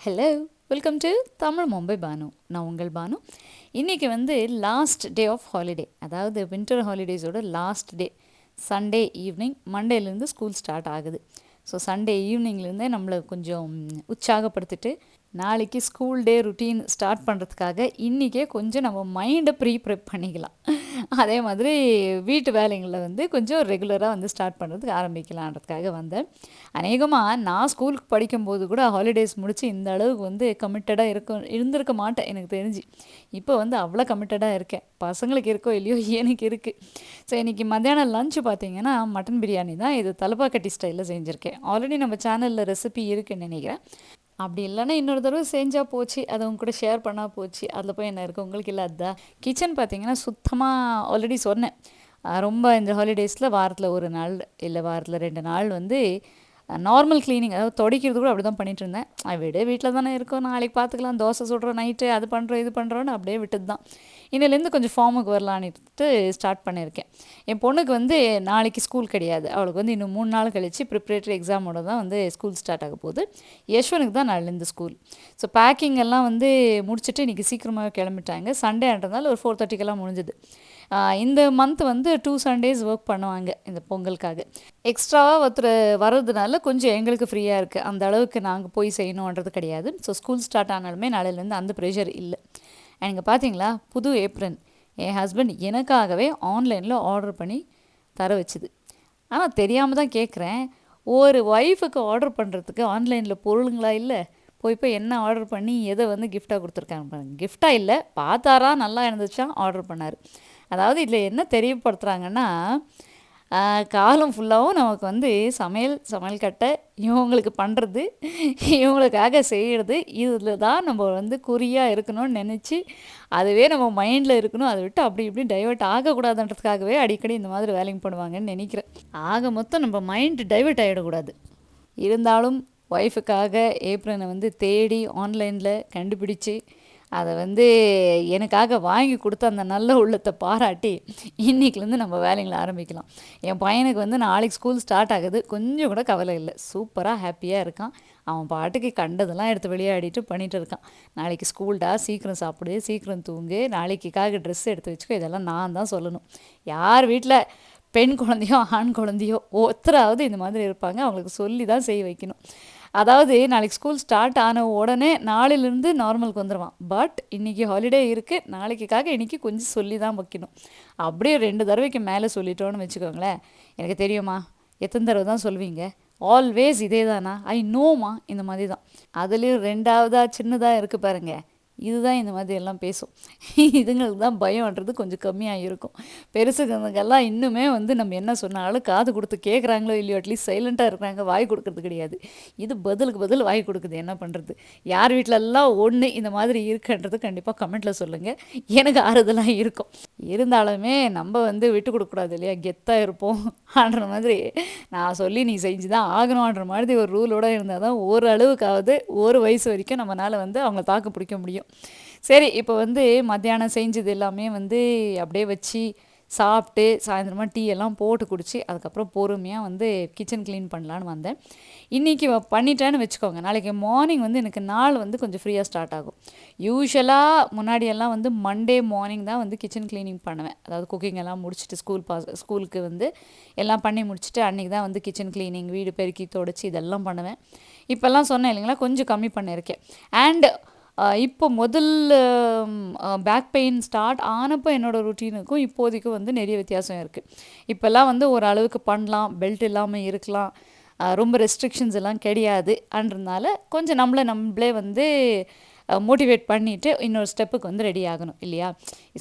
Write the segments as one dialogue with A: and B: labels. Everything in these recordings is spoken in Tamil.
A: Hello, welcome to Tamil Mumbai Banu. நான் உங்கள் பானு. இன்றைக்கி வந்து லாஸ்ட் டே ஆஃப் ஹாலிடே, அதாவது வின்டர் ஹாலிடேஸோட லாஸ்ட் டே. சண்டே ஈவினிங், மண்டேலேருந்து ஸ்கூல் ஸ்டார்ட் ஆகுது. ஸோ சண்டே ஈவினிங்லேருந்தே நம்மளை கொஞ்சம் உற்சாகப்படுத்திட்டு நாளைக்கு ஸ்கூல் டே ருட்டீன் ஸ்டார்ட் பண்ணுறதுக்காக இன்றைக்கே கொஞ்சம் நம்ம மைண்டை ப்ரிப் பண்ணிக்கலாம். அதே மாதிரி வீட்டு வேலைங்களில் வந்து கொஞ்சம் ரெகுலராக வந்து ஸ்டார்ட் பண்ணுறதுக்கு ஆரம்பிக்கலான்றதுக்காக வந்தேன். அநேகமாக நான் ஸ்கூலுக்கு படிக்கும்போது கூட ஹாலிடேஸ் முடித்து இந்த அளவுக்கு வந்து கமிட்டடாக இருந்திருக்க மாட்டேன் எனக்கு தெரிஞ்சு. இப்போ வந்து அவ்வளோ கமிட்டடாக இருக்கேன். பசங்களுக்கு இருக்கோ இல்லையோ எனக்கு இருக்குது. ஸோ இன்றைக்கி மத்தியானம் லஞ்சு பார்த்தீங்கன்னா மட்டன் பிரியாணி தான். இது தலப்பாக்கட்டி ஸ்டைலில் செஞ்சுருக்கேன். ஆல்ரெடி நம்ம சேனலில் ரெசிபி இருக்குதுன்னு நினைக்கிறேன். அப்படி இல்லைன்னா இன்னொரு தடவை செஞ்சால் போச்சு, அதை உங்க கூட ஷேர் பண்ணால் போச்சு. அதில் போய் என்ன இருக்குது உங்களுக்கு? இல்லை அதுதான் கிச்சன் பார்த்தீங்கன்னா சுத்தமாக ஆல்ரெடி சொன்னேன். ரொம்ப இந்த ஹாலிடேஸில் வாரத்தில் ஒரு நாள் இல்லை வாரத்தில் 2 நாள் வந்து நார்மல் க்ளீனிங், அதாவது துடைக்கிறது கூட அப்படி தான் பண்ணிகிட்டு இருந்தேன். வீட்டில் தானே இருக்கோம், நாளைக்கு பார்த்துக்கலாம், தோசை சுடுறோம் நைட்டு, அது பண்ணுறோம் இது பண்ணுறோன்னு அப்படியே விட்டது தான். இன்னிலேருந்து கொஞ்சம் ஃபார்முக்கு வரலான்ட்டு ஸ்டார்ட் பண்ணியிருக்கேன். என் பொண்ணுக்கு வந்து நாளைக்கு ஸ்கூல் கிடையாது. அவளுக்கு வந்து இன்னும் 3 நாள் கழித்து ப்ரிப்ரேட்டரி எக்ஸாமோட தான் வந்து ஸ்கூல் ஸ்டார்ட் ஆக போகுது. யஷ்வனுக்கு தான் நாளிலேருந்து ஸ்கூல். ஸோ பேக்கிங் எல்லாம் வந்து முடிச்சுட்டு இன்றைக்கி சீக்கிரமாக கிளம்பிட்டாங்க. சண்டேன்றதுனால ஒரு 4:30க்கெல்லாம் முடிஞ்சுது. இந்த மந்த் வந்து 2 Sundays ஒர்க் பண்ணுவாங்க இந்த பொங்கலுக்காக. எக்ஸ்ட்ராவாக ஒருத்தர் வர்றதுனால கொஞ்சம் எங்களுக்கு ஃப்ரீயாக இருக்குது. அந்த அளவுக்கு நாங்கள் போய் செய்யணுன்றது கிடையாது. ஸோ ஸ்கூல் ஸ்டார்ட் ஆனாலுமே நாளையிலேருந்து அந்த ப்ரெஷர் இல்லை. எனக்கு பார்த்தீங்களா, புது ஏப்ரன் என் ஹஸ்பண்ட் எனக்காகவே ஆன்லைனில் ஆர்டர் பண்ணி தர வச்சுது. ஆனால் தெரியாமல் தான் கேட்குறேன், ஒரு ஒய்ஃபுக்கு ஆர்டர் பண்ணுறதுக்கு ஆன்லைனில் பொருளுங்களா இல்லை? போய் என்ன ஆர்டர் பண்ணி எதை வந்து கிஃப்டாக கொடுத்துருக்காங்க பாருங்கள். கிஃப்டாக இல்லை, பார்த்தாரா நல்லா இருந்துச்சா ஆர்டர் பண்ணார். அதாவது இதில் என்ன தெரியப்படுத்துகிறாங்கன்னா, காலம் ஃபுல்லாகவும் நமக்கு வந்து சமையல் கட்டை இவங்களுக்கு பண்ணுறது, இவங்களுக்காக செய்கிறது, இதில் தான் நம்ம வந்து குறியாக இருக்கணும்னு நினச்சி அதுவே நம்ம மைண்டில் இருக்கணும். அதை விட்டு அப்படி இப்படி டைவெர்ட் ஆகக்கூடாதுன்றதுக்காகவே அடிக்கடி இந்த மாதிரி வேலைங்க பண்ணுவாங்கன்னு நினைக்கிறேன். ஆக மொத்தம் நம்ம மைண்டு டைவெர்ட் ஆகிடக்கூடாது. இருந்தாலும் ஒய்ஃபுக்காக ஏப்ரனை வந்து தேடி ஆன்லைனில் கண்டுபிடிச்சி அதை வந்து எனக்காக வாங்கி கொடுத்து அந்த நல்ல உள்ளத்தை பாராட்டி இன்றைக்கிலேருந்து நம்ம வேலைங்களை ஆரம்பிக்கலாம். என் பையனுக்கு வந்து நாளைக்கு ஸ்கூல் ஸ்டார்ட் ஆகுது. கொஞ்சம் கூட கவலை இல்லை, சூப்பராக ஹாப்பியாக இருக்கான். அவன் பாட்டுக்கு கண்டதெல்லாம் எடுத்து விளையாடிட்டு பண்ணிகிட்டு இருக்கான். நாளைக்கு ஸ்கூல்டா, சீக்கிரம் சாப்பிடு, சீக்கிரம் தூங்கு, நாளைக்குக்காக ட்ரெஸ் எடுத்து வச்சுக்கோ, இதெல்லாம் நான் தான் சொல்லணும். யார் வீட்டில் பெண் குழந்தையோ ஆண் குழந்தையோ ஒருத்தராவது இந்த மாதிரி இருப்பாங்க, அவங்களுக்கு சொல்லி தான் செய்ய வைக்கணும். அதாவது நாளைக்கு ஸ்கூல் ஸ்டார்ட் ஆன உடனே நாளையிலேருந்து நார்மலுக்கு வந்துடுவான். பட் இன்றைக்கி ஹாலிடே இருக்குது, நாளைக்குக்காக இன்றைக்கி கொஞ்சம் சொல்லி தான் வைக்கணும். அப்படியே 2 தடவைக்கு மேலே சொல்லிட்டோன்னு வச்சுக்கோங்களேன். எனக்கு தெரியுமா, எத்தனை தடவை தான் சொல்வீங்க, ஆல்வேஸ் இதே தானா, ஐ நோமா, இந்த மாதிரி தான். அதுலேயும் 2வதாக சின்னதாக இருக்குது பாருங்கள், இதுதான் இந்த மாதிரி எல்லாம் பேசும். இதுங்களுக்கு தான் பயம்ன்றது கொஞ்சம் கம்மியாக இருக்கும். பெருசுங்களுக்கெல்லாம் இன்னுமே வந்து நம்ம என்ன சொன்னாலும் காது கொடுத்து கேட்குறாங்களோ இல்லையோ, அட்லீஸ்ட் சைலண்ட்டாக இருக்கிறாங்க, வாய் கொடுக்கறது கிடையாது. இது பதிலுக்கு பதில் வாய் கொடுக்குது. என்ன பண்ணுறது? யார் வீட்டிலெல்லாம் ஒன்று இந்த மாதிரி இருக்குன்றது கண்டிப்பாக கமெண்ட்டில் சொல்லுங்கள், எனக்கு ஆறுதலாக இருக்கும். இருந்தாலுமே நம்ம வந்து விட்டு கொடுக்கக்கூடாது இல்லையா, கெத்தாக இருப்போம் ஆன்ற மாதிரி நான் சொல்லி நீ செஞ்சு தான் ஆகணுன்ற மாதிரி ஒரு ரூலோடு இருந்தால் தான் ஓரளவுக்காவது ஒரு வயசு வரைக்கும் நம்மளால் வந்து அவங்கள தாக்கு பிடிக்க முடியும். சரி, இப்போ வந்து மத்தியானம் செஞ்சது எல்லாமே வந்து அப்படியே வச்சு சாப்பிட்டு சாயந்தரமாக டீ எல்லாம் போட்டு குடிச்சு அதுக்கப்புறம் பொறுமையாக வந்து கிச்சன் க்ளீன் பண்ணலான்னு வந்தேன். இன்றைக்கி பண்ணிட்டேன்னு வச்சுக்கோங்க, நாளைக்கு மார்னிங் வந்து எனக்கு நாள் வந்து கொஞ்சம் ஃப்ரீயாக ஸ்டார்ட் ஆகும். யூஸ்வலாக முன்னாடியெல்லாம் வந்து மண்டே மார்னிங் தான் வந்து கிச்சன் க்ளீனிங் பண்ணுவேன். அதாவது குக்கிங் எல்லாம் முடிச்சுட்டு ஸ்கூலுக்கு வந்து எல்லாம் பண்ணி முடிச்சுட்டு அன்றைக்கி தான் வந்து கிச்சன் க்ளீனிங், வீடு பெருக்கி தொடச்சி இதெல்லாம் பண்ணுவேன். இப்போல்லாம் சொன்னேன் இல்லைங்களா, கொஞ்சம் கம்மி பண்ணியிருக்கேன். அண்ட் இப்போ முதல்ல பேக் பெயின் ஸ்டார்ட் ஆனப்போ என்னோடய ருட்டீனுக்கும் இப்போதைக்கும் வந்து நிறைய வித்தியாசம் இருக்குது. இப்போல்லாம் வந்து ஒரு அளவுக்கு பண்ணலாம், பெல்ட் இல்லாமல் இருக்கலாம், ரொம்ப ரெஸ்ட்ரிக்ஷன்ஸ் எல்லாம் கிடையாது. அன்றதுனால கொஞ்சம் நம்மளே வந்து மோட்டிவேட் பண்ணிவிட்டு இன்னொரு ஸ்டெப்புக்கு வந்து ரெடி ஆகணும் இல்லையா.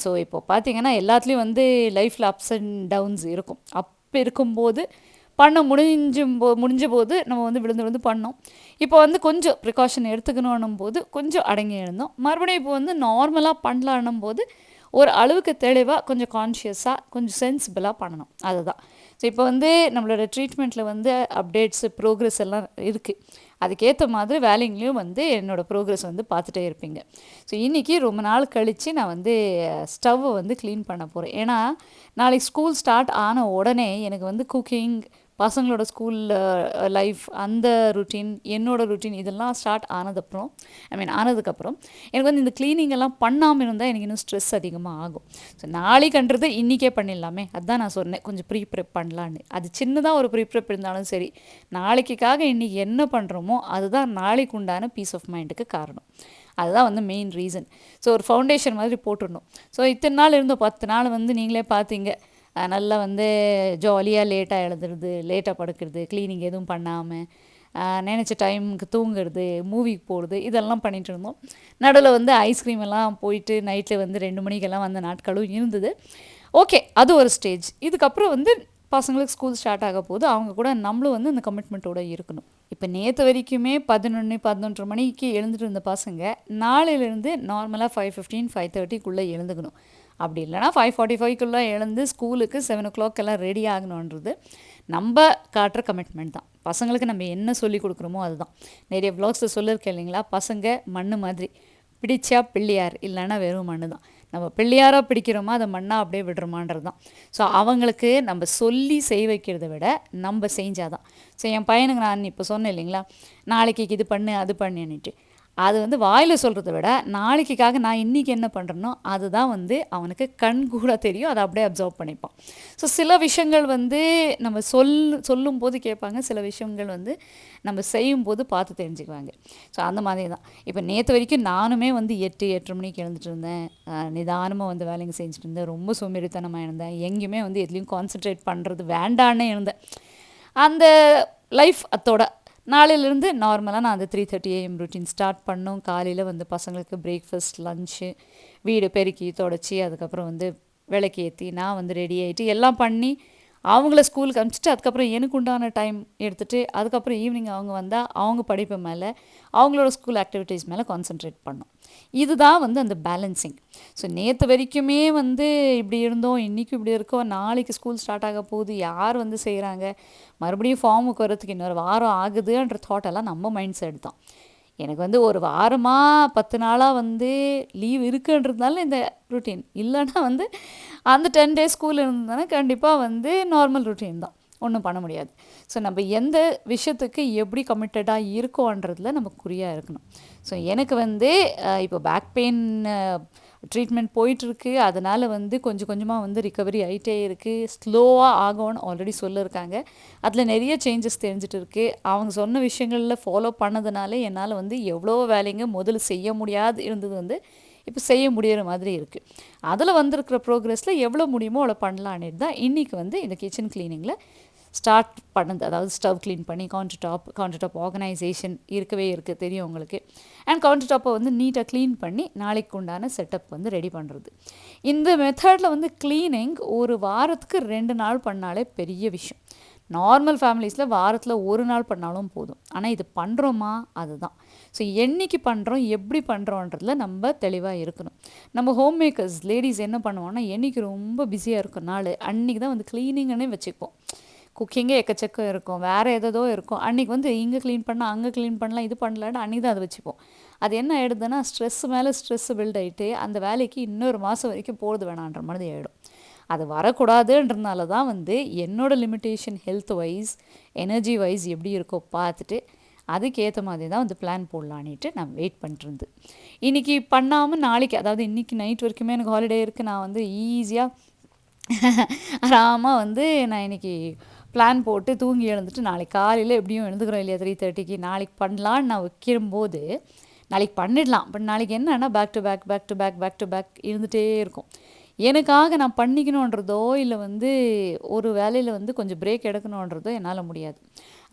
A: ஸோ இப்போ பார்த்திங்கன்னா எல்லாத்துலேயும் வந்து லைஃப்பில் அப்ஸ் அண்ட் டவுன்ஸ் இருக்கும். அப்போ இருக்கும்போது முடிஞ்ச போது நம்ம வந்து விழுந்து பண்ணோம். இப்போ வந்து கொஞ்சம் ப்ரிகாஷன் எடுத்துக்கணும் போது கொஞ்சம் அடங்கி இருந்தோம். மறுபடியும் இப்போ வந்து நார்மலாக பண்ணலான்னும் போது ஒரு அளவுக்கு தெளிவாக, கொஞ்சம் கான்ஷியஸாக, கொஞ்சம் சென்சிபிளாக பண்ணணும். அதுதான். ஸோ இப்போ வந்து நம்மளோட ட்ரீட்மெண்ட்டில் வந்து அப்டேட்ஸு, ப்ரோக்ரெஸ் எல்லாம் இருக்குது. அதுக்கேற்ற மாதிரி வேலைங்களையும் வந்து என்னோடய ப்ரோக்ரெஸ் வந்து பார்த்துட்டே இருப்பீங்க. ஸோ இன்றைக்கி ரொம்ப நாள் கழித்து நான் வந்து ஸ்டவ்வை வந்து க்ளீன் பண்ண போகிறேன். ஏன்னா நாளைக்கு ஸ்கூல் ஸ்டார்ட் ஆன உடனே எனக்கு வந்து குக்கிங், பசங்களோட ஸ்கூல் லைஃப் அந்த ருட்டீன், என்னோடய ருட்டீன் இதெல்லாம் ஸ்டார்ட் ஆனதுக்கப்புறம் ஆனதுக்கப்புறம் எனக்கு வந்து இந்த க்ளீனிங் எல்லாம் பண்ணாமல் இருந்தால் எனக்கு இன்னும் ஸ்ட்ரெஸ் அதிகமாக ஆகும். ஸோ நாளைக்குன்றது இன்றைக்கே பண்ணிடலாமே, அதுதான் நான் சொன்னேன் கொஞ்சம் ப்ரீ ப்ரெப் பண்ணலான்னு. அது சின்னதாக ஒரு ப்ரீ ப்ரெப் இருந்தாலும் சரி, நாளைக்குக்காக இன்றைக்கி என்ன பண்ணுறோமோ அதுதான் நாளைக்கு உண்டான பீஸ் ஆஃப் மைண்டுக்கு காரணம். அதுதான் வந்து மெயின் ரீசன். ஸோ ஒரு ஃபவுண்டேஷன் மாதிரி போட்டுடணும். ஸோ இத்தனை நாள் இருந்தோம், 10 நாள் வந்து நீங்களே பார்த்தீங்க, நல்லா வந்து ஜாலியாக லேட்டாக எழுதுறது, லேட்டாக படுக்கிறது, க்ளீனிங் எதுவும் பண்ணாமல் நினச்ச டைமுக்கு தூங்குறது, மூவிக்கு போகிறது, இதெல்லாம் பண்ணிகிட்டு இருந்தோம். நடுவில் வந்து ஐஸ்கிரீம் எல்லாம் போயிட்டு நைட்டில் வந்து 2 மணிக்கெல்லாம் வந்த நாட்களும் இருந்தது. ஓகே, அது ஒரு ஸ்டேஜ். இதுக்கப்புறம் வந்து பசங்களுக்கு ஸ்கூல் ஸ்டார்ட் ஆக போது அவங்க கூட நம்மளும் வந்து அந்த கமிட்மெண்ட்டோடு இருக்கணும். இப்போ நேற்று வரைக்குமே 11 மணிக்கு எழுந்துட்டு இருந்த பசங்க நாளையிலேருந்து நார்மலாக 5:15 5:30க்குள்ளே எழுந்துக்கணும். அப்படி இல்லைனா 5:45க்குள்ளே எழுந்து ஸ்கூலுக்கு 7 o'clock எல்லாம் ரெடி ஆகணுன்றது நம்ம காட்டுற கமிட்மெண்ட் தான். பசங்களுக்கு நம்ம என்ன சொல்லி கொடுக்குறோமோ அதுதான். நிறைய வ்ளாக்ஸில் சொல்லியிருக்கேன் இல்லைங்களா, பசங்க மண் மாதிரி, பிடிச்சா பிள்ளையார், இல்லைன்னா வெறும் மண் தான். நம்ம பிள்ளையாராக பிடிக்கிறோமா அதை மண்ணாக அப்படியே விடுறோமான்றது தான். ஸோ அவங்களுக்கு நம்ம சொல்லி செய் வைக்கிறத விட நம்ம செஞ்சாதான். ஸோ என் பையனுக்கு நான் இப்போ சொன்னேன் இல்லைங்களா, நாளைக்கு இது பண்ணு அது பண்ணுன்னுட்டு, அது வந்து வாயில் சொல்கிறத விட நாளைக்குக்காக நான் இன்றைக்கி என்ன பண்ணுறேனோ அதுதான் வந்து அவனுக்கு கண் கூட தெரியும், அதை அப்படியே அப்சர்வ் பண்ணிப்பான். ஸோ சில விஷயங்கள் வந்து நம்ம சொல்லும் போது கேட்பாங்க, சில விஷயங்கள் வந்து நம்ம செய்யும்போது பார்த்து தெரிஞ்சுக்குவாங்க. ஸோ அந்த மாதிரி தான். இப்போ நேற்று வரைக்கும் நானுமே வந்து 8 மணிக்கு எழுந்துட்டு இருந்தேன், நிதானமாக வந்து வேலைங்க செஞ்சுட்டு இருந்தேன், ரொம்ப சோம்பேறித்தனமாக இருந்தேன், எங்கேயுமே வந்து எதுலேயும் கான்சன்ட்ரேட் பண்ணுறது வேண்டான்னு இருந்தேன். அந்த லைஃப் அத்தோட நாளையிலேருந்து நார்மலாக நான் அந்த 3:30 AM ரொட்டீன் ஸ்டார்ட் பண்ணோம். காலையில் வந்து பசங்களுக்கு பிரேக்ஃபாஸ்ட், லஞ்சு, வீடு பெருக்கி தொடச்சி, அதுக்கப்புறம் வந்து விளக்கு ஏற்றி நான் வந்து ரெடி ஆகிட்டு எல்லாம் பண்ணி அவங்கள ஸ்கூலுக்கு அனுப்பிச்சிட்டு, அதுக்கப்புறம் எனக்கு உண்டான டைம் எடுத்துகிட்டு, அதுக்கப்புறம் ஈவினிங் அவங்க வந்தால் அவங்க படிப்பு மேலே, அவங்களோட ஸ்கூல் ஆக்டிவிட்டீஸ் மேலே கான்சன்ட்ரேட் பண்ணோம். இதுதான் வந்து அந்த பேலன்சிங். ஸோ நேற்று வரைக்குமே வந்து இப்படி இருந்தோம், இன்றைக்கும் இப்படி இருக்கோம், நாளைக்கு ஸ்கூல் ஸ்டார்ட் ஆக போகுது, யார் வந்து செய்கிறாங்க, மறுபடியும் ஃபார்முக்கு வரத்துக்கு இன்னொரு வாரம் ஆகுதுன்ற தாட்டெல்லாம் நம்ம மைண்ட் செட் தான். எனக்கு வந்து ஒரு வாரமாக 10 நாளாக வந்து லீவ் இருக்குன்றதுனால இந்த ருட்டீன், இல்லைன்னா வந்து அந்த 10 days ஸ்கூல் இருந்ததுன்னா கண்டிப்பாக வந்து நார்மல் ருட்டீன் தான், ஒன்றும் பண்ண முடியாது. ஸோ நம்ம எந்த விஷயத்துக்கு எப்படி கமிட்டடாக இருக்கோன்றதில் நம்ம குறியாக இருக்கணும். ஸோ எனக்கு வந்து இப்போ பேக் பெயின் ட்ரீட்மெண்ட் போயிட்டுருக்கு, அதனால் வந்து கொஞ்சம் கொஞ்சமாக வந்து ரிகவரி ஆகிட்டே இருக்குது, ஸ்லோவாக ஆகும்னு ஆல்ரெடி சொல்லியிருக்காங்க. அதில் நிறைய சேஞ்சஸ் தெரிஞ்சிட்டு இருக்குது. அவங்க சொன்ன விஷயங்களில் ஃபாலோ பண்ணதுனால என்னால் வந்து எவ்வளோ வேலைங்க முதல்ல செய்ய முடியாது இருந்தது வந்து இப்போ செய்ய முடிகிற மாதிரி இருக்குது. அதில் வந்திருக்கிற ப்ரோக்ரஸில் எவ்வளோ முடியுமோ அவ்வளோ பண்ணலான்னு தான் இன்றைக்கி வந்து இந்த கிச்சன் க்ளீனிங்கில் ஸ்டார்ட் பண்ணது. அதாவது ஸ்டவ் க்ளீன் பண்ணி கவுண்டர் டாப் ஆர்கனைசேஷன் இருக்கவே இருக்குது தெரியும் உங்களுக்கு. அண்ட் கவுண்டர் டாப்பை வந்து நீட்டாக க்ளீன் பண்ணி நாளைக்கு உண்டான செட்டப் வந்து ரெடி பண்ணுறது. இந்த மெத்தடில் வந்து க்ளீனிங் ஒரு வாரத்துக்கு 2 நாள் பண்ணாலே பெரிய விஷயம். நார்மல் ஃபேமிலிஸில் வாரத்தில் 1 நாள் பண்ணாலும் போதும். ஆனால் இது பண்ணுறோமா அதுதான். ஸோ என்றைக்கு பண்ணுறோம், எப்படி பண்ணுறோன்றதில் நம்ம தெளிவாக இருக்கணும். நம்ம ஹோம் மேக்கர்ஸ் லேடிஸ் என்ன பண்ணுவோம்னா, என்றைக்கு ரொம்ப பிஸியாக இருக்கும் நாள் அன்றைக்கி தான் வந்து க்ளீனிங்கன்னே வச்சுப்போம். குக்கிங்கே எக்கச்சக்கம் இருக்கும், வேறு ஏதோ இருக்கும், அன்றைக்கி வந்து இங்கே க்ளீன் பண்ணால் அங்கே க்ளீன் பண்ணலாம், இது பண்ணலான்னு அன்றைக்கி தான் அதை வச்சுப்போம். அது என்ன ஆகிடுதுன்னா, ஸ்ட்ரெஸ் மேலே ஸ்ட்ரெஸ் பில்ட் ஆகிட்டு அந்த வேலைக்கு இன்னொரு மாதம் வரைக்கும் போகிறது வேணான்ற மாதிரி ஆகிடும். அது வரக்கூடாதுன்றதுனால தான் வந்து என்னோடய limitation health wise, energy wise எப்படி இருக்கோ பார்த்துட்டு அதுக்கேற்ற மாதிரி தான் வந்து பிளான் போடலான்ட்டு நான் வெயிட் பண்ணிட்டுருந்து. இன்றைக்கி பண்ணாமல் நாளைக்கு, அதாவது இன்றைக்கி நைட் வரைக்குமே எனக்கு ஹாலிடே இருக்குது, நான் வந்து ஈஸியாக ஆராமாக வந்து நான் இன்றைக்கி பிளான் போட்டு தூங்கி எழுந்துட்டு நாளைக்கு காலையில் எப்படியும் எழுந்துக்கிறோம் இல்லையா 3:30க்கு, நாளைக்கு பண்ணலான்னு நான் வைக்கும்போது நாளைக்கு பண்ணிடலாம். பட் நாளைக்கு என்னன்னா பேக் டு பேக் இருந்துகிட்டே இருக்கும். எனக்காக நான் பண்ணிக்கணுன்றதோ இல்லை வந்து ஒரு வேலையில் வந்து கொஞ்சம் பிரேக் எடுக்கணுன்றதோ என்னால் முடியாது.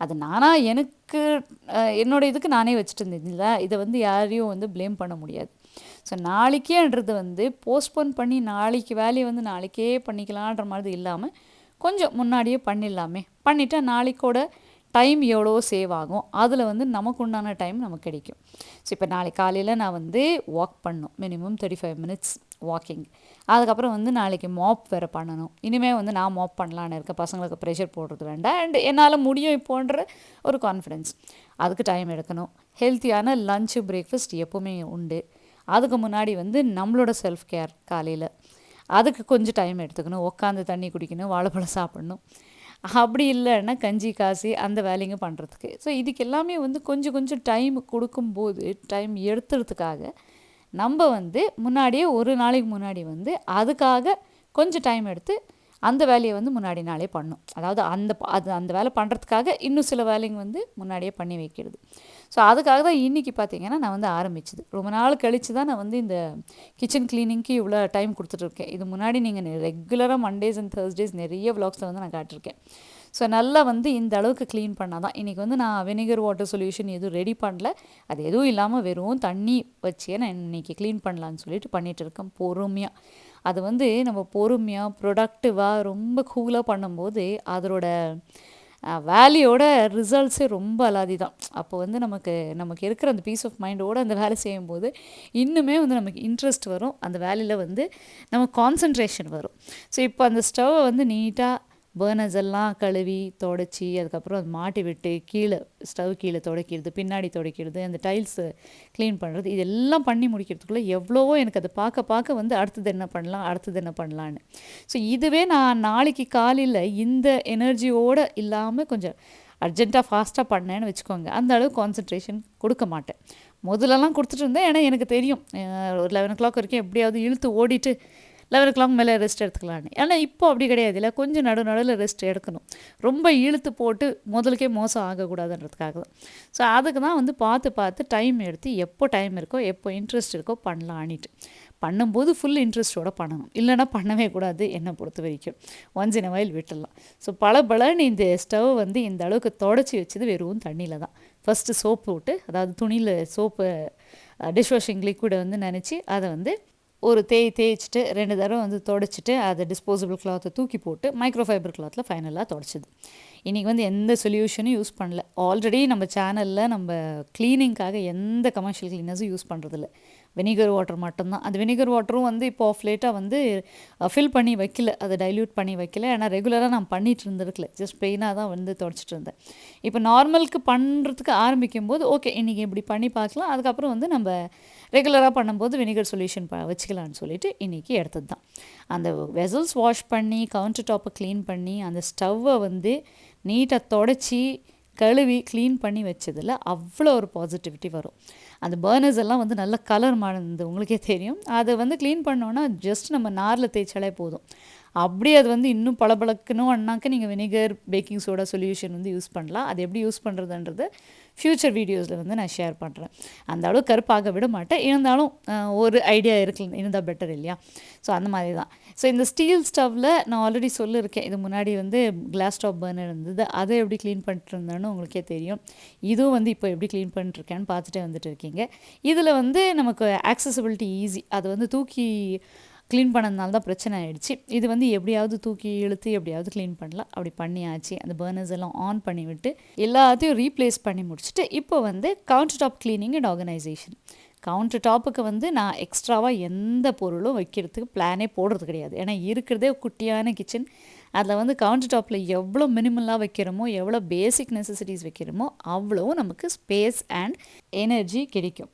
A: அது நானாக எனக்கு என்னோடய இதுக்கு நானே வச்சுட்டு இருந்தேன்ல, இதை வந்து யாரையும் வந்து ப்ளேம் பண்ண முடியாது. ஸோ நாளைக்கேன்றது வந்து போஸ்ட்போன் பண்ணி நாளைக்கு வேலையை வந்து நாளைக்கே பண்ணிக்கலான்ற மாதிரி இல்லாமல் கொஞ்சம் முன்னாடியே பண்ணிடலாமே, பண்ணிவிட்டா நாளைக்கோட டைம் எவ்வளோ சேவ் ஆகும், அதில் வந்து நமக்கு உண்டான டைம் நமக்கு கிடைக்கும். ஸோ இப்போ நாளைக்கு காலையில் நான் வந்து வாக் பண்ணணும், மினிமம் 35 minutes வாக்கிங். அதுக்கப்புறம் வந்து நாளைக்கு மாப் வேறு பண்ணணும். இனிமேல் வந்து நான் மாப் பண்ணலான்னு இருக்கேன், பசங்களுக்கு ப்ரெஷர் போடுறது வேண்டாம், அண்ட் என்னால் முடியும் இப்போன்ற ஒரு கான்ஃபிடென்ஸ். அதுக்கு டைம் எடுக்கணும். ஹெல்த்தியான லஞ்சு பிரேக்ஃபாஸ்ட் எப்போவுமே உண்டு. அதுக்கு முன்னாடி வந்து நம்மளோட செல்ஃப் கேர் காலையில், அதுக்கு கொஞ்சம் டைம் எடுத்துக்கணும். உட்காந்து தண்ணி குடிக்கணும், வாழைப்பழம் சாப்பிடணும். அப்படி இல்லைன்னா கஞ்சி காசி அந்த வேலைங்க பண்ணுறதுக்கு. ஸோ இதுக்கு எல்லாமே வந்து கொஞ்சம் கொஞ்சம் டைம் கொடுக்கும்போது, டைம் எடுத்துறதுக்காக நம்ம வந்து முன்னாடியே ஒரு நாளைக்கு முன்னாடி வந்து அதுக்காக கொஞ்சம் டைம் எடுத்து அந்த வேலையை வந்து முன்னாடி நாளே பண்ணும். அதாவது அந்த வேலை பண்ணுறதுக்காக இன்னும் சில வேலைங்க வந்து முன்னாடியே பண்ணி வைக்கிறது. ஸோ அதுக்காக தான் இன்றைக்கி பார்த்திங்கன்னா நான் வந்து ஆரம்பிச்சது. ரொம்ப நாள் கழித்து தான் நான் வந்து இந்த கிச்சன் க்ளீனிங்க்கு இவ்வளோ டைம் கொடுத்துட்ருக்கேன். இது முன்னாடி நீங்கள் ரெகுலராக மண்டேஸ் அண்ட் தேர்ஸ்டேஸ் நிறைய வ்ளாக்ஸில் வந்து நான் காட்டியிருக்கேன். ஸோ நல்லா வந்து இந்த அளவுக்கு க்ளீன் பண்ணால் தான் இன்றைக்கி வந்து நான் வினிகர் வாட்டர் சொல்யூஷன் எதுவும் ரெடி பண்ணல. அது எதுவும் இல்லாமல் வெறும் தண்ணி வச்சே நான் இன்றைக்கி க்ளீன் பண்ணலான்னு சொல்லிட்டு பண்ணிகிட்டு இருக்கேன் பொறுமையாக. அது வந்து நம்ம பொறுமையாக ப்ரொடக்டிவாக ரொம்ப கூலாக பண்ணும்போது அதோட வேலையோட ரிசல்ட்ஸே ரொம்ப அலாதி தான். அப்போ வந்து நமக்கு இருக்கிற அந்த பீஸ் ஆஃப் மைண்டோடு அந்த வேலை செய்யும்போது இன்னுமே வந்து நமக்கு இன்ட்ரெஸ்ட் வரும். அந்த வேலையில் வந்து நமக்கு கான்சன்ட்ரேஷன் வரும். ஸோ இப்போ அந்த ஸ்டவ்வை வந்து நீட்டாக பர்னர்ஸ் எல்லாம் கழுவி தொடச்சி அதுக்கப்புறம் அது மாட்டி விட்டு கீழே ஸ்டவ் கீழே துடைக்கிறது, பின்னாடி துடைக்கிறது, அந்த டைல்ஸு க்ளீன் பண்ணுறது, இதெல்லாம் பண்ணி முடிக்கிறதுக்குள்ளே எவ்வளவோ எனக்கு அதை பார்க்க வந்து அடுத்தது என்ன பண்ணலான்னு. ஸோ இதுவே நான் நாளைக்கு காலையில் இந்த எனர்ஜியோடு இல்லாமல் கொஞ்சம் அர்ஜென்ட்டாக ஃபாஸ்ட்டாக பண்ணேன்னு வச்சுக்கோங்க, அந்த அளவுக்கு கான்சன்ட்ரேஷன் கொடுக்க மாட்டேன். முதல்லலாம் கொடுத்துட்டு இருந்தேன். ஏன்னா எனக்கு தெரியும் ஒரு 11 o'clock வரைக்கும் எப்படியாவது இழுத்து ஓடிட்டு 11 o'clock மேலே ரெஸ்ட் எடுத்துக்கலான்னு. ஆனால் இப்போ அப்படி கிடையாது இல்லை, கொஞ்சம் நடுவில் ரெஸ்ட் எடுக்கணும். ரொம்ப இழுத்து போட்டு முதலுக்கே மோசம் ஆகக்கூடாதுன்றதுக்காக தான். ஸோ அதுக்கு தான் வந்து பார்த்து டைம் எடுத்து எப்போ டைம் இருக்கோ எப்போ இன்ட்ரெஸ்ட் இருக்கோ பண்ணலான்ட்டு பண்ணும்போது ஃபுல் இன்ட்ரெஸ்ட்டோடு பண்ணணும். இல்லைனா பண்ணவே கூடாது என்னை பொறுத்த வரைக்கும். ஒன்ஸ் இன் அ வைல் விட்டுடலாம். ஸோ பலன்னு இந்த ஸ்டவ் வந்து இந்த அளவுக்கு தொடச்சி வச்சது வெறும் தண்ணியில் தான். ஃபஸ்ட்டு சோப்பு விட்டு, அதாவது துணியில் சோப்பு டிஷ்வாஷிங் லிக்விடை வந்து நினச்சி அதை வந்து ஒரு தேய்ச்சிட்டு 2 தடவை வந்து தொடச்சிட்டு அதை டிஸ்போசபிள் கிளாத்தை தூக்கி போட்டு மைக்ரோஃபைபர் கிளாத்தில் ஃபைனலாக தொடச்சிது. இன்றைக்கி வந்து எந்த சொல்யூஷனும் யூஸ் பண்ணல. ஆல்ரெடி நம்ம சேனலில் நம்ம க்ளீனிங்காக எந்த கமர்ஷியல் க்ளீனர்ஸும் யூஸ் பண்ணுறதில்ல. வினிகர் வாட்டர் மட்டும்தான். அந்த வினிகர் வாட்டரும் வந்து இப்போ ஆஃப் லேட்டாக வந்து ஃபில் பண்ணி வைக்கல, அதை டைல்யூட் பண்ணி வைக்கல. ஏன்னா ரெகுலராக நான் பண்ணிகிட்டு இருந்திருக்கல, ஜஸ்ட் ப்ளெயினாக தான் வந்து தொடச்சிட்டு இருந்தேன். இப்போ நார்மலுக்கு பண்ணுறதுக்கு ஆரம்பிக்கும் போது ஓகே இன்றைக்கி இப்படி பண்ணி பார்க்கலாம், அதுக்கப்புறம் வந்து நம்ம ரெகுலராக பண்ணும்போது வினிகர் சொல்யூஷன் வச்சுக்கலான்னு சொல்லிட்டு இன்றைக்கி எடுத்தது தான். அந்த வெசல்ஸ் வாஷ் பண்ணி கவுண்டர் டாப்பை க்ளீன் பண்ணி அந்த ஸ்டவ்வை வந்து நீட்டாக தொடச்சி கழுவி க்ளீன் பண்ணி வச்சதில் அவ்வளோ ஒரு பாசிட்டிவிட்டி வரும். அந்த பர்னர்ஸ் எல்லாம் வந்து நல்ல கலர் மாறுது, உங்களுக்கே தெரியும். அதை வந்து க்ளீன் பண்ணோன்னா ஜஸ்ட் நம்ம நாரில் தேய்ச்சாலே போதும். அப்படி அது வந்து இன்னும் பளபளக்கணும்னாக்க நீங்கள் வினிகர் பேக்கிங் சோடா சொல்யூஷன் வந்து யூஸ் பண்ணலாம். அது எப்படி யூஸ் பண்ணுறதுன்றது ஃப்யூச்சர் வீடியோஸில் வந்து நான் ஷேர் பண்ணுறேன். அந்த அளவு கருப்பாக விட மாட்டேன், இருந்தாலும் ஒரு ஐடியா இருந்தால் பெட்டர் இல்லையா? ஸோ அந்த மாதிரி தான். ஸோ இந்த ஸ்டீல் ஸ்டவ்வில் நான் ஆல்ரெடி சொல்லியிருக்கேன், இது முன்னாடி வந்து கிளாஸ் டாப் பர்னர் இருந்தது, அதை எப்படி க்ளீன் பண்ணிட்டு இருந்தேன்னு உங்களுக்கே தெரியும். இதுவும் வந்து இப்போ எப்படி க்ளீன் பண்ணிட்டுருக்கேன்னு பார்த்துட்டே வந்துட்டு இருக்கீங்க. இதில் வந்து நமக்கு ஆக்சசிபிலிட்டி ஈஸி. அது வந்து தூக்கி க்ளீன் பண்ணதுனால தான் பிரச்சனை ஆகிடுச்சு. இது வந்து எப்படியாவது தூக்கி இழுத்து எப்படியாவது க்ளீன் பண்ணலாம். அப்படி பண்ணியாச்சு. அந்த பர்னர்ஸ் எல்லாம் ஆன் பண்ணி விட்டு எல்லாத்தையும் ரீப்ளேஸ் பண்ணி முடிச்சுட்டு இப்போ வந்து counter top cleaning and organisation. Counter டாப்புக்கு வந்து நான் எக்ஸ்ட்ராவாக எந்த பொருளும் வைக்கிறதுக்கு பிளானே போடுறது கிடையாது. ஏன்னா இருக்கிறதே குட்டியான கிச்சன். அதில் வந்து கவுண்டர் டாப்பில் எவ்வளோ மினிமலாக வைக்கிறோமோ, எவ்வளோ பேசிக் நெசசிட்டிஸ் வைக்கிறோமோ அவ்வளோ நமக்கு ஸ்பேஸ் அண்ட் எனர்ஜி கிடைக்கும்.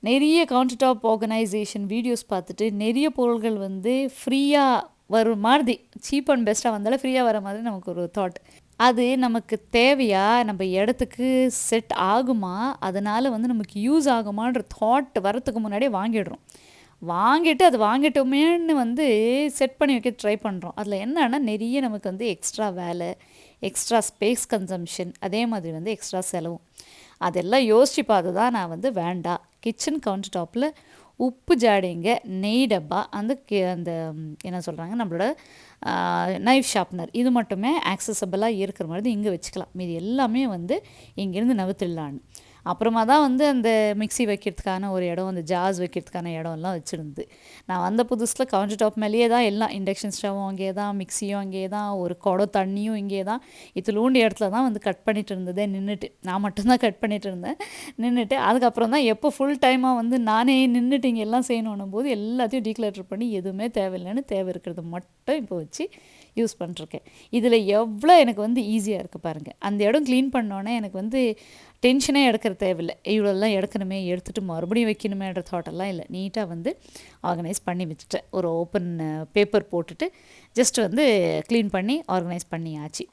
A: நிறைய கவுண்டர் டாப் ஆர்கனைசேஷன் வீடியோஸ் பார்த்துட்டு நிறைய பொருள்கள் வந்து ஃப்ரீயாக வரும் மாதிரி, சீப் அண்ட் பெஸ்ட்டாக வந்தாலும் ஃப்ரீயாக வர மாதிரி நமக்கு ஒரு தாட். அது நமக்கு தேவையா, நம்ம இடத்துக்கு செட் ஆகுமா, அதனால் வந்து நமக்கு யூஸ் ஆகுமான்ற தாட் வரத்துக்கு முன்னாடியே வாங்கிட்டு அது வாங்கிட்டோமேன்னு வந்து செட் பண்ணி வைக்க ட்ரை பண்ணுறோம். அதில் என்னன்னா நிறைய நமக்கு வந்து எக்ஸ்ட்ரா வேலை, எக்ஸ்ட்ரா ஸ்பேஸ் கன்சம்ஷன், அதே மாதிரி வந்து எக்ஸ்ட்ரா செலவும். அதெல்லாம் யோசித்து பார்த்து தான் நான் வந்து வேண்டாம், கிச்சன் கவுண்டர் டாப்பில் உப்பு ஜாடிங்க, நெய் டப்பா, அந்த என்ன சொல்கிறாங்க நம்மளோட நைஃப் ஷார்ப்னர், இது மட்டுமே ஆக்சசபிளாக இருக்கிற மாதிரி இங்கே வச்சுக்கலாம். மீது எல்லாமே வந்து இங்கேருந்து நவுத்திடலான்னு. அப்புறமா தான் வந்து அந்த மிக்ஸி வைக்கிறதுக்கான ஒரு இடம், அந்த ஜார்ஸ் வைக்கிறதுக்கான இடம்லாம் வச்சுருந்து. நான் வந்த புதுசில் கவுண்டர் டாப் மேலேயே தான் எல்லாம், இண்டக்ஷன் ஸ்டவ்வும் அங்கே தான், மிக்ஸியும் அங்கே தான், ஒரு குடம் தண்ணியும் இங்கே தான். இதிலூண்டு இடத்துல தான் வந்து கட் பண்ணிட்டு இருந்ததே நின்றுட்டு. நான் மட்டும்தான் கட் பண்ணிட்டு இருந்தேன் நின்றுட்டு. அதுக்கப்புறம் தான் எப்போ ஃபுல் டைமாக வந்து நானே நின்றுட்டு இங்கே எல்லாம் செய்யணும் போது எல்லாத்தையும் டீக்ளட்டர் பண்ணி எதுவுமே தேவையில்லைன்னு தேவை இருக்கிறது மட்டும் இப்போ வச்சு யூஸ் பண்ணிருக்கேன். இதில் எவ்வளோ எனக்கு வந்து ஈஸியாக இருக்குது பாருங்கள். அந்த இடம் க்ளீன் பண்ணோன்னே எனக்கு வந்து டென்ஷனே எடுக்கிற தேவையில்லை. இவ்வளோலாம் எடுக்கணுமே, எடுத்துகிட்டு மறுபடியும் வைக்கணுமேன்ற தாட்டெல்லாம் இல்லை. நீட்டாக வந்து ஆர்கனைஸ் பண்ணி வச்சுட்டேன். ஒரு ஓப்பன் பேப்பர் போட்டுட்டு ஜஸ்ட் வந்து க்ளீன் பண்ணி ஆர்கனைஸ் பண்ணியாச்சு.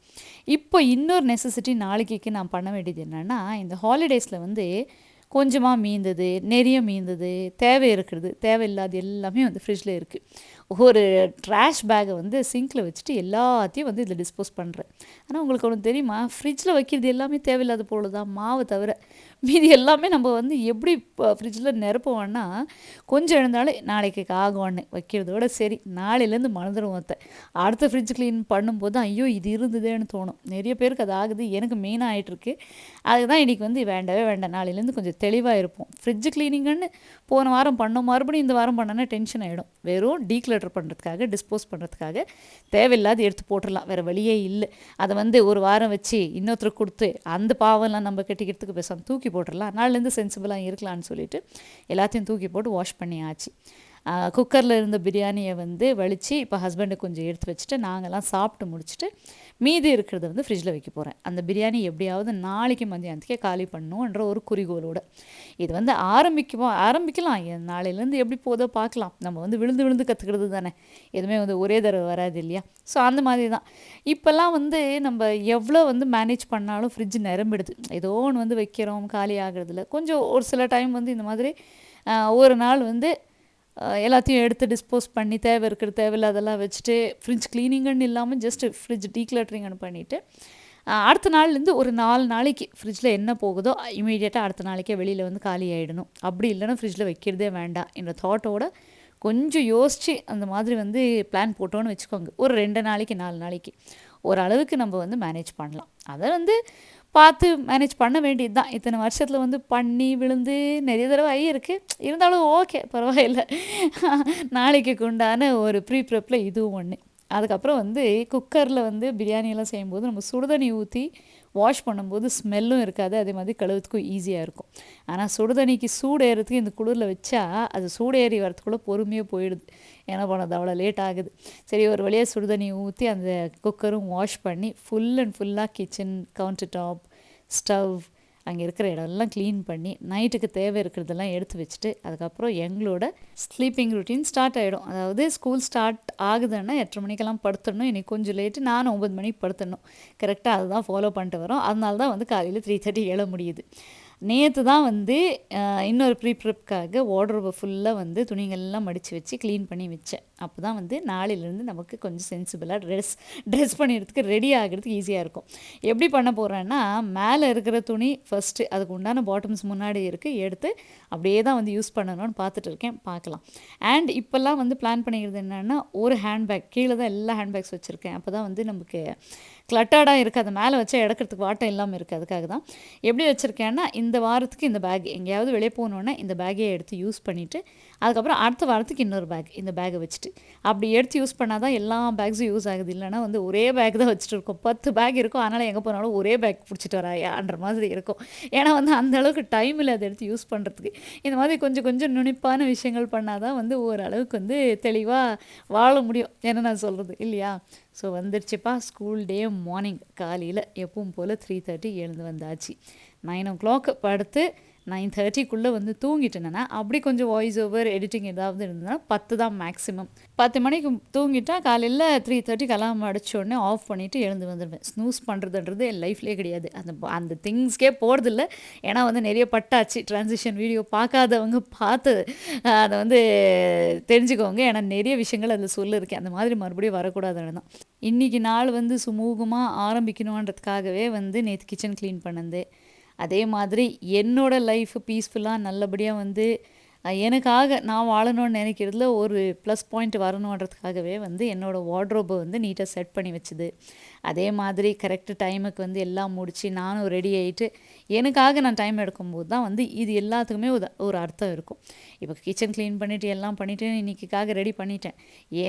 A: இப்போ இன்னொரு நெசசிட்டி நாளைக்கு நான் பண்ண வேண்டியது என்னென்னா, இந்த ஹாலிடேஸில் வந்து கொஞ்சமாக மீந்தது, நிறைய மீந்தது, தேவை இருக்கிறது, தேவையில்லாத எல்லாமே வந்து ஃப்ரிட்ஜில் இருக்குது. ஒரு ட்ராஷ் பேக்கை வந்து சிங்கில் வச்சுட்டு எல்லாத்தையும் வந்து இதில் டிஸ்போஸ் பண்ணுறேன். ஆனால் உங்களுக்கு ஒன்று தெரியுமா, ஃப்ரிட்ஜில் வைக்கிறது எல்லாமே தேவையில்லாத பொருள் தான், மாவை தவிர. மீதி எல்லாமே நம்ம வந்து எப்படி ஃப்ரிட்ஜில் நிரப்புவோன்னா, கொஞ்சம் எழுந்தாலும் நாளைக்கு ஆகும்னு வைக்கிறதோட சரி, நாளையிலேருந்து மறந்துடுவோம். அடுத்த ஃப்ரிட்ஜ் க்ளீன் பண்ணும்போது ஐயோ இது இருந்ததேன்னு தோணும். நிறைய பேருக்கு அது ஆகுது, எனக்கு மெயினாக ஆகிட்டுருக்கு. அதுதான் இன்றைக்கி வந்து வேண்டவே வேண்டாம், நாளையிலேருந்து கொஞ்சம் தெளிவாக இருப்போம். ஃப்ரிட்ஜ் க்ளீனிங்குன்னு போன வாரம் பண்ணோம், மறுபடியும் இந்த வாரம் பண்ணோன்னா டென்ஷன் ஆகிடும். வெறும் டீக்ளட்டர் பண்ணுறதுக்காக, டிஸ்போஸ் பண்ணுறதுக்காக தேவையில்லாத எடுத்து போட்டுடலாம், வேறு வழியே இல்லை. அதை வந்து ஒரு வாரம் வச்சு இன்னொருத்தருக்கு கொடுத்து அந்த பாவம்லாம் நம்ம கட்டிக்கிறதுக்கு பேசாமல் தூக்கி போட்டுடலாம், நாளிலேருந்து சென்சிபிளாக இருக்கலான்னு சொல்லிட்டு எல்லாத்தையும் தூக்கி போட்டு வாஷ் பண்ணியாச்சு. குக்கரில் இருந்த பிரியாணியை வந்து வலித்து இப்போ ஹஸ்பண்டுக்கு கொஞ்சம் எடுத்து வச்சுட்டு நாங்கள்லாம் சாப்பிட்டு முடிச்சுட்டு மீதி இருக்கிறத வந்து ஃப்ரிட்ஜில் வைக்க போகிறேன். அந்த பிரியாணி எப்படியாவது நாளைக்கு மதியானத்துக்கே காலி பண்ணணுன்ற ஒரு குறிக்கோளோடு. இது வந்து ஆரம்பிக்கலாம், நாளையிலேருந்து எப்படி போதோ பார்க்கலாம். நம்ம வந்து விழுந்து விழுந்து கற்றுக்கிறது தானே, எதுவுமே வந்து ஒரே தடவை வராது இல்லையா? ஸோ அந்த மாதிரி தான் இப்போல்லாம் வந்து நம்ம எவ்வளோ வந்து மேனேஜ் பண்ணாலும் ஃப்ரிட்ஜ் நிரம்பிடுது. ஏதோ ஒன்று வந்து வைக்கிறோம், காலி ஆகிறதுல கொஞ்சம் ஒரு சில டைம் வந்து இந்த மாதிரி ஒரு நாள் வந்து எல்லாத்தையும் எடுத்து டிஸ்போஸ் பண்ணி தேவை இருக்கிற தேவையில்லாதெல்லாம் வச்சுட்டு ஃப்ரிட்ஜ் க்ளீனிங்குன்னு இல்லாமல் ஜஸ்ட் ஃப்ரிட்ஜ் டீக்ளட்டரிங்னு பண்ணிவிட்டு அடுத்த நாள்லேருந்து ஒரு 4 நாளைக்கு ஃப்ரிட்ஜில் என்ன போகுதோ இமீடியட்டாக அடுத்த நாளைக்கே வெளியில் வந்து காலி ஆகிடணும். அப்படி இல்லைன்னா ஃப்ரிட்ஜில் வைக்கிறதே வேண்டாம் என்ற தாட்டோட கொஞ்சம் யோசித்து அந்த மாதிரி வந்து பிளான் போட்டோன்னு வச்சுக்கோங்க. ஒரு 2 நாளைக்கு 4 நாளைக்கு ஓரளவுக்கு நம்ம வந்து மேனேஜ் பண்ணலாம். அதை வந்து பார்த்து மேனேஜ் பண்ண வேண்டியது தான். இத்தனை வருஷத்தில் வந்து பண்ணி விழுந்து நிறைய தடவை ஆகியிருக்கு. இருந்தாலும் ஓகே, பரவாயில்லை. நாளைக்கு உண்டான ஒரு ப்ரீப்ரெப்பில் இதுவும் ஒன்று. அதுக்கப்புறம் வந்து குக்கரில் வந்து பிரியாணியெல்லாம் செய்யும்போது நம்ம சுடுதண்ணி ஊற்றி வாஷ் பண்ணும்போது ஸ்மெல்லும் இருக்காது, அதே மாதிரி கழுவுறதுக்கும் ஈஸியாக இருக்கும். ஆனால் சுடுதண்ணிக்கு சூடு ஏறதுக்கு இந்த குளிரில் வச்சா அது சூடு ஏறி வரத்துக்குள்ளே பொறுமையாக போயிடுது. என்ன பண்ணது, அவ்வளோ லேட் ஆகுது. சரி, ஒரு வழியாக சுடுதண்ணி ஊற்றி அந்த குக்கரும் வாஷ் பண்ணி ஃபுல்லாக கிச்சன், கவுண்டர் டாப், ஸ்டவ், அங்கே இருக்கிற இடம்லாம் க்ளீன் பண்ணி நைட்டுக்கு தேவை இருக்கிறதெல்லாம் எடுத்து வச்சுட்டு அதுக்கப்புறம் எங்களோட ஸ்லீப்பிங் ருட்டீன் ஸ்டார்ட் ஆகிடும். அதாவது ஸ்கூல் ஸ்டார்ட் ஆகுதுன்னா 8:30 மணிக்கெல்லாம் படுத்துடணும். இன்றைக்கி கொஞ்சம் லேட்டு, நானும் 9 மணிக்கு படுத்துடணும். கரெக்டாக அதுதான் ஃபாலோ பண்ணிட்டு வரோம். அதனால தான் வந்து காலையில் 3:30 எழ முடியுது. நேற்று தான் வந்து இன்னொரு ப்ரீப்ரெப்காக வார்ட்ரோபை ஃபுல்லாக வந்து துணிகள்லாம் மடித்து வச்சு க்ளீன் பண்ணி வச்சேன். அப்போ தான் வந்து நாளையிலேருந்து நமக்கு கொஞ்சம் சென்சிபிளாக ட்ரெஸ் பண்ணிடுறதுக்கு ரெடி ஆகிறதுக்கு ஈஸியாக இருக்கும். எப்படி பண்ண போகிறேன்னா, மேலே இருக்கிற துணி ஃபஸ்ட்டு அதுக்கு உண்டான பாட்டம்ஸ் முன்னாடி இருக்குது, எடுத்து அப்படியே தான் வந்து யூஸ் பண்ணணும்னு பார்த்துட்டு இருக்கேன், பார்க்கலாம். அண்ட் இப்போல்லாம் வந்து பிளான் பண்ணிக்கிறது என்னென்னா, ஒரு ஹேண்ட்பேக் கீழே தான் எல்லா ஹேண்ட்பேக்ஸ் வச்சுருக்கேன். அப்போ தான் வந்து நமக்கு கிளட்டர்டாக இருக்குது, அதை மேலே வச்சா எடுக்கிறதுக்கு வாட்டம் இல்லாமல் இருக்குது. அதுக்காக தான் எப்படி வச்சுருக்கேன்னா, இந்த வாரத்துக்கு இந்த பேக், எங்கேயாவது வெளியே போகணுன்னா இந்த பேக்கையே எடுத்து யூஸ் பண்ணிவிட்டு அதுக்கப்புறம் அடுத்த வாரத்துக்கு இன்னொரு பேக், இந்த பேக்கை வச்சுட்டு அப்படி எடுத்து யூஸ் பண்ணால் தான் எல்லா பேக்ஸும் யூஸ் ஆகுது. இல்லைனா வந்து ஒரே பேக் தான் வச்சுட்டு இருக்கோம். 10 பேக் இருக்கும், அதனால் எங்கே போனாலும் ஒரே பேக் பிடிச்சிட்டு வராயான்ற மாதிரி இருக்கும். ஏன்னா வந்து அந்தளவுக்கு டைம் இல்லை அதை எடுத்து யூஸ் பண்ணுறதுக்கு. இந்த மாதிரி கொஞ்சம் நுனிப்பான விஷயங்கள் பண்ணால் தான் வந்து ஓரளவுக்கு வந்து தெளிவாக வாழ முடியும், என்ன நான் சொல்கிறது இல்லையா? ஸோ வந்துடுச்சுப்பா ஸ்கூல் டே மார்னிங். காலையில் எப்பவும் போல் 3:30 எழுந்து வந்தாச்சு. 9 o'clock படுத்து 9:30க்குள்ளே வந்து தூங்கிட்டேன்னா, அப்படி கொஞ்சம் வாய்ஸ் ஓவர் எடிட்டிங் ஏதாவது இருந்ததுன்னா 10 தான் மேக்ஸிமம். 10 மணிக்கு தூங்கிட்டா காலையில் 3:30 அலாரம் அடித்தோடனே ஆஃப் பண்ணிவிட்டு எழுந்து வந்துடுவேன். ஸ்னூஸ் பண்ணுறதுன்றது என் லைஃப்லேயே கிடையாது. அந்த திங்ஸ்க்கே போகிறதில்ல. ஏன்னா வந்து நிறைய பட்டாச்சு. ட்ரான்சிஷன் வீடியோ பார்க்காதவங்க பார்த்து அதை வந்து தெரிஞ்சுக்கோங்க. ஏன்னா நிறைய விஷயங்கள் அதில் சொல்லியிருக்கேன். அந்த மாதிரி மறுபடியும் வரக்கூடாதுன்னு தான். இன்றைக்கி நாள் வந்து சுமூகமாக ஆரம்பிக்கணுன்றதுக்காகவே வந்து நேற்று கிச்சன் க்ளீன் பண்ணது. அதே மாதிரி என்னோடய லைஃப் பீஸ்ஃபுல்லாக நல்லபடியாக வந்து எனக்காக நான் வாழணும்னு நினைக்கிறதுல ஒரு ப்ளஸ் பாயிண்ட் வரணுன்றதுக்காகவே வந்து என்னோடய வார்ட்ரோபை வந்து நீட்டாக செட் பண்ணி வச்சுது. அதே மாதிரி கரெக்டு டைமுக்கு வந்து எல்லாம் முடித்து நானும் ரெடி ஆகிட்டு எனக்காக நான் டைம் எடுக்கும்போது தான் வந்து இது எல்லாத்துக்குமே ஒரு அர்த்தம் இருக்கும். இப்போ கிச்சன் க்ளீன் பண்ணிவிட்டு எல்லாம் பண்ணிவிட்டு இன்றைக்கிக்காக ரெடி பண்ணிட்டேன்.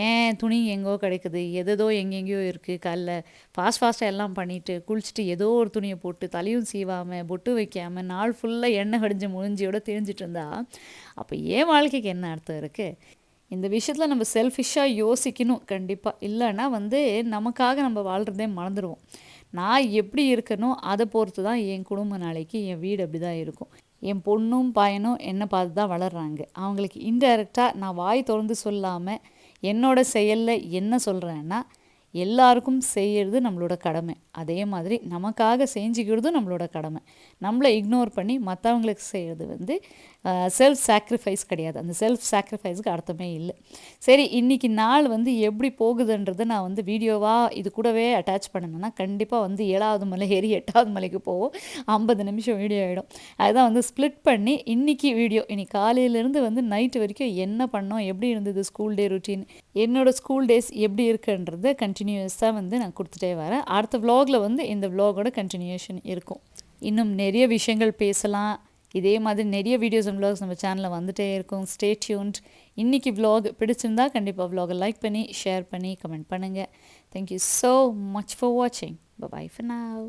A: ஏன் துணி எங்கோ கிடைக்குது, எதோ எங்கெங்கேயோ இருக்குது. காலைல ஃபாஸ்ட்டாக எல்லாம் பண்ணிவிட்டு குளிச்சுட்டு ஏதோ ஒரு துணியை போட்டு தலையும் சீவாமல் பொட்டு வைக்காமல் நாள் ஃபுல்லாக எண்ணெய் கடிஞ்ச முடிஞ்சியோடு தெரிஞ்சிட்டு இருந்தா அப்போ ஏன் வாழ்க்கைக்கு என்ன அர்த்தம் இருக்குது? இந்த விஷயத்தில் நம்ம செல்ஃபிஷாக யோசிக்கணும் கண்டிப்பாக. இல்லைன்னா வந்து நமக்காக நம்ம வாழ்கிறதே மறந்துடுவோம். நான் எப்படி இருக்கனோ அதை பொறுத்து தான் என் குடும்ப நாளைக்கு என் வீடு அப்படி தான் இருக்கும். என் பொண்ணும் பையனும் என்னை பார்த்து தான் வளர்கிறாங்க. அவங்களுக்கு இன்டைரக்டாக நான் வாய் திறந்து சொல்லாமல் என்னோட செயலில் என்ன சொல்கிறேன்னா, எல்லாருக்கும் செய்கிறது நம்மளோட கடமை. அதே மாதிரி நமக்காக செஞ்சுக்கிறதும் நம்மளோட கடமை. நம்மளை இக்னோர் பண்ணி மற்றவங்களுக்கு செய்கிறது வந்து செல்ஃப் சாக்ரிஃபைஸ் கிடையாது. அந்த செல்ஃப் சாக்ரிஃபைஸுக்கு அர்த்தமே இல்லை. சரி, இன்றைக்கி நாள் வந்து எப்படி போகுதுன்றதை நான் வந்து வீடியோவாக இது கூடவே அட்டாச் பண்ணணுன்னா கண்டிப்பாக வந்து 7வது மலை ஏறி 8வது மலைக்கு போவோம். 50 நிமிஷம் வீடியோ ஆகிடும். அதுதான் வந்து ஸ்ப்ளிட் பண்ணி இன்றைக்கி வீடியோ, இன்னைக்கு காலையிலேருந்து வந்து நைட்டு வரைக்கும் என்ன பண்ணோம், எப்படி இருந்தது ஸ்கூல் டே ருட்டீன், என்னோடய ஸ்கூல் டேஸ் எப்படி இருக்குன்றதை கண்டினியூஸாக வந்து நான் கொடுத்துட்டே வரேன். அடுத்த vlogல வந்து இந்த vlogோட கண்டினியூஷன் இருக்கும். இன்னும் நிறைய விஷயங்கள் பேசலாம். இதே மாதிரி நிறைய வீடியோஸ் அண்ட் vlogs நம்ம சேனலில் வந்துகிட்டே இருக்கும். Stay tuned. இன்றைக்கி vlog பிடிச்சிருந்தா கண்டிப்பாக vlogவை லைக் பண்ணி ஷேர் பண்ணி கமெண்ட் பண்ணுங்கள். தேங்க்யூ ஸோ மச் ஃபார் வாட்சிங். Bye for now.